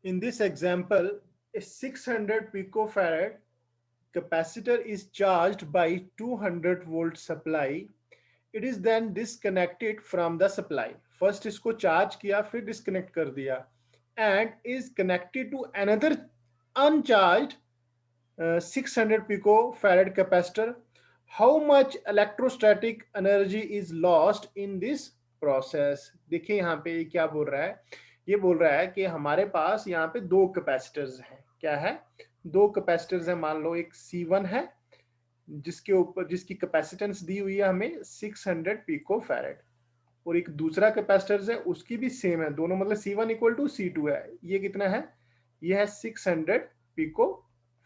In this example, a 600 picofarad capacitor is charged by 200 volt supply. It is then disconnected from the supply. First इसको charge किया फिर disconnect कर दिया and is connected to another uncharged 600 picofarad capacitor. How much electrostatic energy is lost in this process? देखिए यहाँ पे क्या बोल रहा है, ये बोल रहा है कि हमारे पास यहाँ पे दो कैपेसिटर्स हैं। क्या है? दो कैपेसिटर्स हैं। मान लो एक C1 है जिसके ऊपर जिसकी कैपेसिटेंस दी हुई है हमें 600 पिको फैरेड, और एक दूसरा कैपेसिटर है उसकी भी सेम है, दोनों मतलब C1 इक्वल टू C2 है। ये कितना है? ये है 600 पिको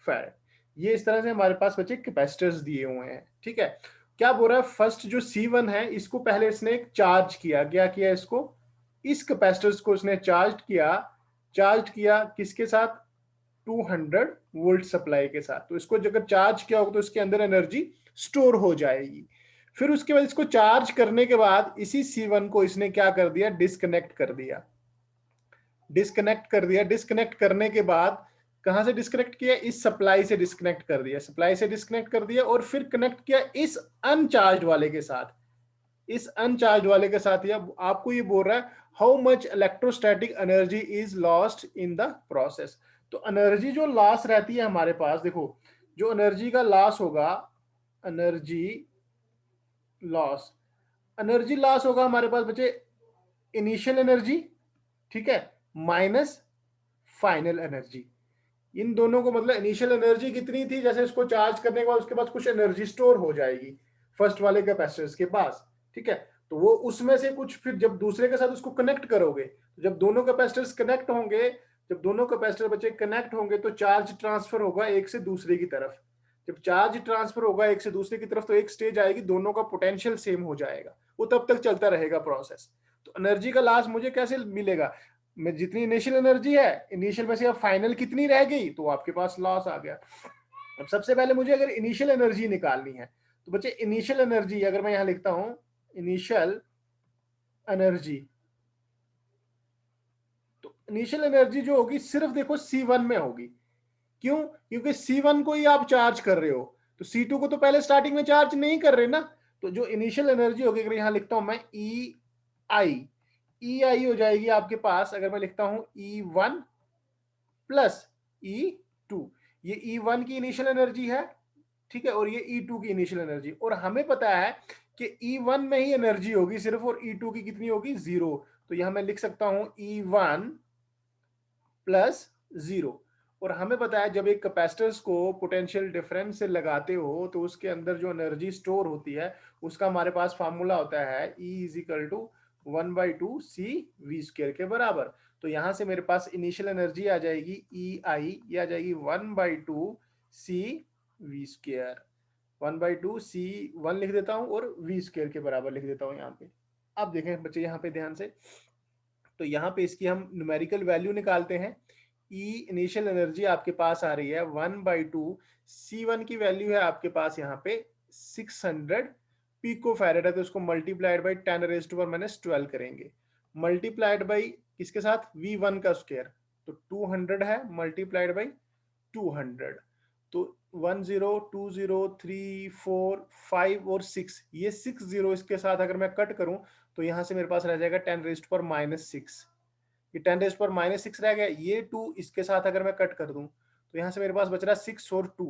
फैरेड। ये इस तरह से हमारे पास बच्चे कैपेसिटर्स दिए हुए हैं। ठीक है, क्या बोल रहा है? फर्स्ट जो C1 है इसको पहले इसने एक चार्ज किया। क्या किया? इसको, इस कैपेसिटर्स को इसने चार्ज किया किसके साथ? 200 वोल्ट सप्लाई के साथ। तो इसको जब चार्ज किया होगा तो इसके अंदर एनर्जी स्टोर हो जाएगी। फिर उसके बाद इसको चार्ज करने के बाद इसी C1 को इसने क्या कर दिया? डिस्कनेक्ट कर दिया। डिस्कनेक्ट करने के बाद कहां से डिस्कनेक्ट किया? इस सप्लाई से डिस्कनेक्ट कर दिया। सप्लाई से डिस्कनेक्ट कर दिया और फिर कनेक्ट किया इस अनचार्ज वाले के साथ। इस अनचार्ज वाले के साथ ही आपको ये बोल रहा है how much electrostatic energy is lost in the process. तो एनर्जी जो लॉस रहती है हमारे पास, देखो जो एनर्जी का लॉस होगा, एनर्जी लॉस होगा हमारे पास बच्चे इनिशियल एनर्जी, ठीक है, माइनस फाइनल एनर्जी। इन दोनों को मतलब इनिशियल एनर्जी कितनी थी, जैसे इसको चार्ज करने के बाद उसके बाद कुछ एनर्जी स्टोर हो जाएगी फर्स्ट वाले कैपेसिटर्स के पास। ठीक है, तो वो उसमें से कुछ फिर जब दूसरे के साथ उसको कनेक्ट करोगे, जब दोनों कैपेसिटर्स कनेक्ट होंगे, जब दोनों कैपेसिटर बच्चे कनेक्ट होंगे तो चार्ज ट्रांसफर होगा एक से दूसरे की तरफ। जब चार्ज ट्रांसफर होगा एक से दूसरे की तरफ तो एक स्टेज आएगी दोनों का पोटेंशियल सेम हो जाएगा। वो तब तक चलता रहेगा प्रोसेस। तो एनर्जी का लॉस मुझे कैसे मिलेगा? में जितनी इनिशियल एनर्जी है, इनिशियल में से अब फाइनल कितनी रह गई, तो आपके पास लॉस आ गया। अब सबसे पहले मुझे अगर इनिशियल एनर्जी निकालनी है तो बच्चे इनिशियल एनर्जी अगर मैं यहां लिखता हूं इनिशियल एनर्जी, तो इनिशियल एनर्जी जो होगी सिर्फ देखो C1 में होगी। क्यों? क्योंकि C1 को ही आप चार्ज कर रहे हो, तो C2 को तो पहले स्टार्टिंग में चार्ज नहीं कर रहे ना। तो जो इनिशियल एनर्जी होगी, अगर यहां लिखता हूं मैं EI हो जाएगी आपके पास, अगर मैं लिखता हूं E1 प्लस E2। ये E1 की इनिशियल एनर्जी है, ठीक है, और ये E2 की इनिशियल एनर्जी। और हमें पता है कि E1 में ही एनर्जी होगी सिर्फ, और E2 की कितनी होगी? 0। तो यहां मैं लिख सकता हूं E1 प्लस 0। और हमें पता है जब एक कैपेसिटर्स को पोटेंशियल डिफरेंस से लगाते हो तो उसके अंदर जो एनर्जी स्टोर होती है उसका हमारे पास फार्मूला होता है E is equal to 1/2 CV² के बराबर। तो यहां से मेरे पास इनिशियल एनर्जी आ जाएगी EI, ये आ जाएगी 1/2 CV²। 1/2 C1 लिख देता हूं और V² के बराबर लिख देता हूं यहाँ पे। अब देखें बच्चे यहाँ पे ध्यान से, तो यहाँ पे इसकी हम न्यूमेरिकल वैल्यू निकालते हैं। E इनिशियल एनर्जी आपके पास आ रही है 1/2, C1 की वैल्यू है आपके पास यहाँ पे 600 पिको फैरेड है, तो उसको मल्टीप्लाइड बाई 10⁻⁻12 करेंगे। मल्टीप्लाइड बाई किसके साथ? V1 का स्क्वायर, तो 200 है मल्टीप्लाइड बाई 200। तो 1 0 2 0 3 4 5 और 6, ये 6 0 इसके साथ अगर मैं कट करूं तो यहां से मेरे पास रह जाएगा 10⁻⁻6। ये 10⁻⁻6 रह गया। ये 2 इसके साथ अगर मैं कट कर दूं तो यहां से मेरे पास बच रहा है 6 और 2।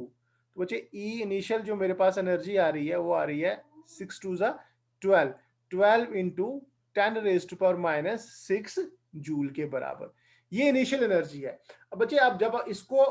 तो बच्चे ई इनिशियल जो मेरे पास एनर्जी आ रही है वो आ रही है 6 2 12, 12 इंटू 10⁻⁻6 जूल के बराबर। ये इनिशियल एनर्जी है। अब बच्चे आप जब इसको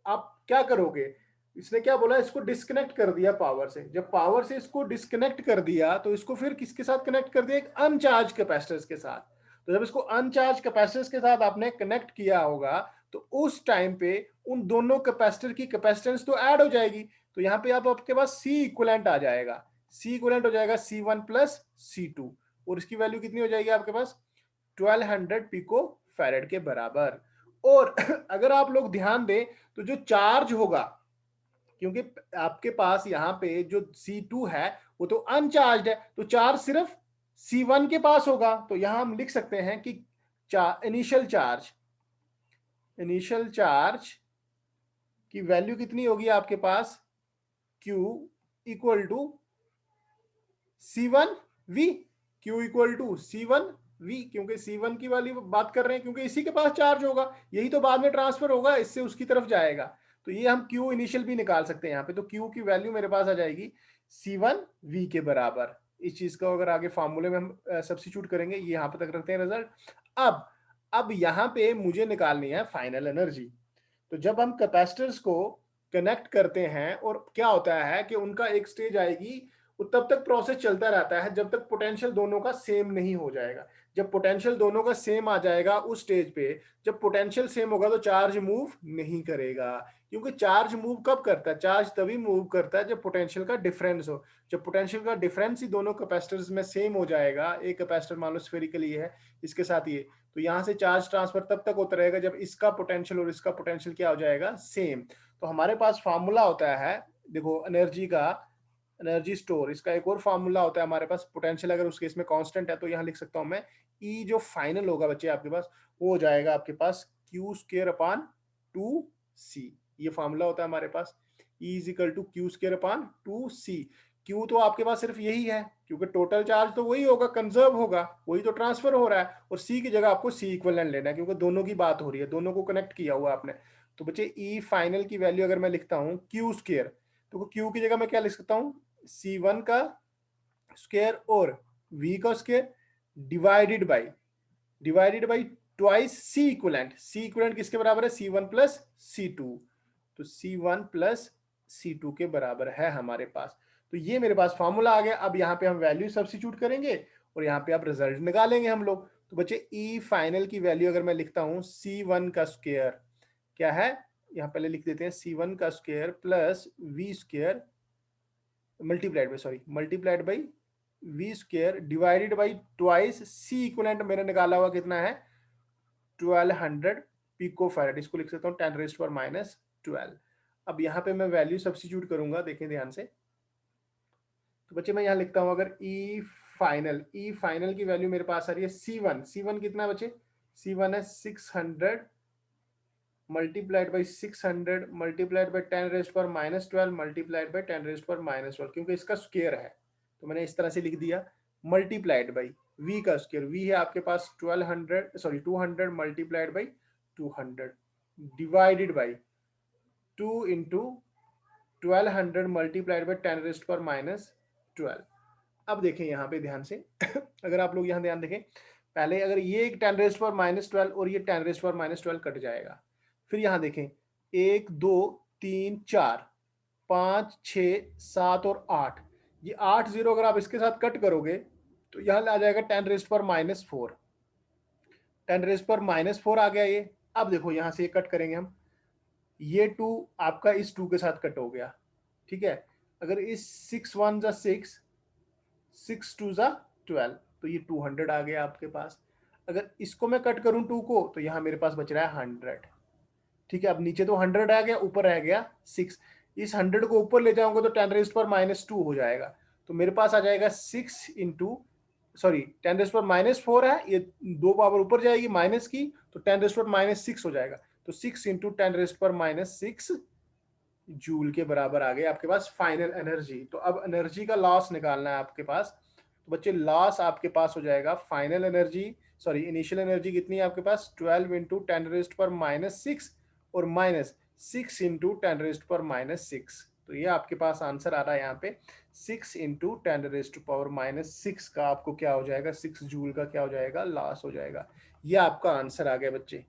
आप क्या करोगे, इसने क्या बोला, इसको डिस्कनेक्ट कर दिया पावर से। जब पावर से इसको डिस्कनेक्ट कर दिया तो इसको फिर किसके साथ कनेक्ट कर दिया? एक अनचार्ज कैपेसिटर्स के साथ। तो जब इसको अनचार्ज कैपेसिटर्स के साथ आपने कनेक्ट किया होगा तो उस टाइम पे उन दोनों कैपेसिटर की कैपेसिटेंस तो ऐड हो जाएगी। तो यहाँ पे आप आपके पास C इक्विवेलेंट आ जाएगा। C इक्विवेलेंट हो जाएगा C1 प्लस C2, और इसकी वैल्यू कितनी हो जाएगी आपके पास? 1200 पिको फैरेड के बराबर। और अगर आप लोग ध्यान दें तो जो चार्ज होगा, क्योंकि आपके पास यहाँ पे जो C2 है वो तो अनचार्ज है, तो चार्ज सिर्फ C1 के पास होगा। तो यहां हम लिख सकते हैं कि इनिशियल चार्ज इनिशियल चार्ज की वैल्यू कितनी होगी आपके पास, Q equal to C1 V, Q equal to C1 V, क्योंकि C1 की वाली बात कर रहे हैं, क्योंकि इसी के पास चार्ज होगा, यही तो बाद में ट्रांसफर होगा, इससे उसकी तरफ जाएगा। तो ये हम Q इनिशियल भी निकाल सकते हैं यहाँ पे। तो Q की वैल्यू मेरे पास आ जाएगी C1 V के बराबर। इस चीज को अगर आगे फॉर्मूले में हम सब्स्टिट्यूट करेंगे, ये यहाँ पे तक रखते हैं रिजल्ट। अब यहाँ पे मुझे निकालनी है फाइनल एनर्जी। तो जब हम कैपेसिटर्स को कनेक्ट करते हैं और क्या होता है कि उनका एक स्टेज आएगी, वो तब तक प्रोसेस चलता रहता है जब तक पोटेंशियल दोनों का सेम नहीं हो जाएगा। जब पोटेंशियल दोनों का सेम आ जाएगा उस स्टेज पे, जब पोटेंशियल सेम होगा तो चार्ज मूव नहीं करेगा, क्योंकि चार्ज मूव कब करता है, चार्ज तभी मूव करता है जब पोटेंशियल का डिफरेंस हो। जब पोटेंशियल का डिफरेंस ही दोनों कैपेसिटर्स में सेम हो जाएगा, एक कैपेसिटर मान लो स्फेरिकली है, इसके साथ ये, तो यहां से चार्ज ट्रांसफर तब तक होता रहेगा जब इसका पोटेंशियल और इसका पोटेंशियल क्या हो जाएगा, सेम। तो हमारे पास फार्मूला होता है, देखो एनर्जी का, एनर्जी स्टोर, इसका एक और फार्मूला होता है हमारे पास। पोटेंशियल अगर उस केस में कांस्टेंट है तो यहाँ लिख सकता हूं मैं, ई जो फाइनल होगा बच्चे आपके पास, वो हो जाएगा आपके पास क्यू स्क्र अपान 2c। ये फार्मूला होता है हमारे पास, E is equal to Q square upon 2c। Q तो आपके पास सिर्फ यही है, क्योंकि टोटल चार्ज तो वही होगा, कंजर्व होगा, वही तो ट्रांसफर हो रहा है। और सी की जगह आपको सी इक्वलेंट लेना है, क्योंकि दोनों की बात हो रही है, दोनों को कनेक्ट किया हुआ आपने। तो बच्चे ई फाइनल की वैल्यू अगर मैं लिखता हूँ क्यू स्क्र, तो क्यू की जगह मैं क्या लिख सकता हूँ, C1 का स्क्वायर और V का square divided by twice C equivalent. C equivalent किसके बराबर है, C1 प्लस C2। तो C1 प्लस C2 के बराबर है हमारे पास। तो ये मेरे पास फॉर्मूला आ गया। अब यहाँ पे हम वैल्यू सब्स्टिट्यूट करेंगे और यहाँ पे आप रिजल्ट निकालेंगे हम लोग। तो बच्चे ई फाइनल की वैल्यू अगर मैं लिखता हूँ C1 का स्क्वायर क्या है, यहाँ पहले लिख देते हैं C1 का square plus V square multiplied by V square divided by twice C equivalent मेरा निकाला हुआ कितना है 1200 पिको फैरेड। इसको लिख सकता हूँ 10⁻⁻12। अब यहाँ पे मैं वैल्यू सब्स्टिट्यूट करूंगा, देखें ध्यान से। तो बच्चे मैं यहाँ लिखता हूँ अगर ई फाइनल की वैल्यू मेरे पास आ रही है C1 कितना है बच्चे, C1 है 600 multiplied by 600 multiplied by 10⁻⁻12 multiplied by 10⁻⁻12, क्योंकि इसका स्क्वायर है तो मैंने इस तरह से लिख दिया, मल्टीप्लाइड बाई v का स्क्वायर, v है आपके पास 200 multiplied by 200 divided by 2 into 1200 multiplied by 10⁻⁻12। अब देखें यहाँ पे ध्यान से अगर आप लोग यहाँ ध्यान देखें, पहले अगर ये एक 10⁻⁻12 और ये 10⁻⁻12 कट जाएगा। फिर यहाँ देखें 1 2 3 4 5 6 7 और 8, ये 8 जीरो अगर आप इसके साथ कट करोगे तो यहाँ आ जाएगा 10⁻⁻4। 10⁻⁻4 आ गया ये। अब देखो यहाँ से ये कट करेंगे हम, ये 2 आपका इस 2 के साथ कट हो गया, ठीक है। अगर इस 6 1 जा 6 6 2 जा 12, तो ये 200 आ गया आपके पास। अगर इसको मैं कट करूं 2 को, तो यहाँ मेरे पास बच रहा है 100, ठीक है। अब नीचे तो 100 आ गया, ऊपर रह गया 6। इस 100 को ऊपर ले जाऊंगा तो 10⁻⁻2 हो जाएगा। तो मेरे पास आ जाएगा 6 इंटू, सॉरी 10⁻⁻4 है, ये 2 पावर ऊपर जाएगी माइनस की, तो 10⁻⁻6 हो जाएगा। तो 6 इंटू 10⁻⁻6 जूल के बराबर आ गए आपके पास फाइनल एनर्जी। तो अब एनर्जी का लॉस निकालना है आपके पास। तो बच्चे लॉस आपके पास हो जाएगा final energy, sorry initial energy कितनी है आपके पास 12 इंटू 10⁻⁻6 और माइनस 6 इंटू 10⁻⁻6। तो ये आपके पास आंसर आ रहा है यहाँ पे 6 इंटू 10⁻⁻6 का आपको क्या हो जाएगा, 6 जूल का क्या हो जाएगा, लॉस हो जाएगा। ये आपका आंसर आ गया बच्चे।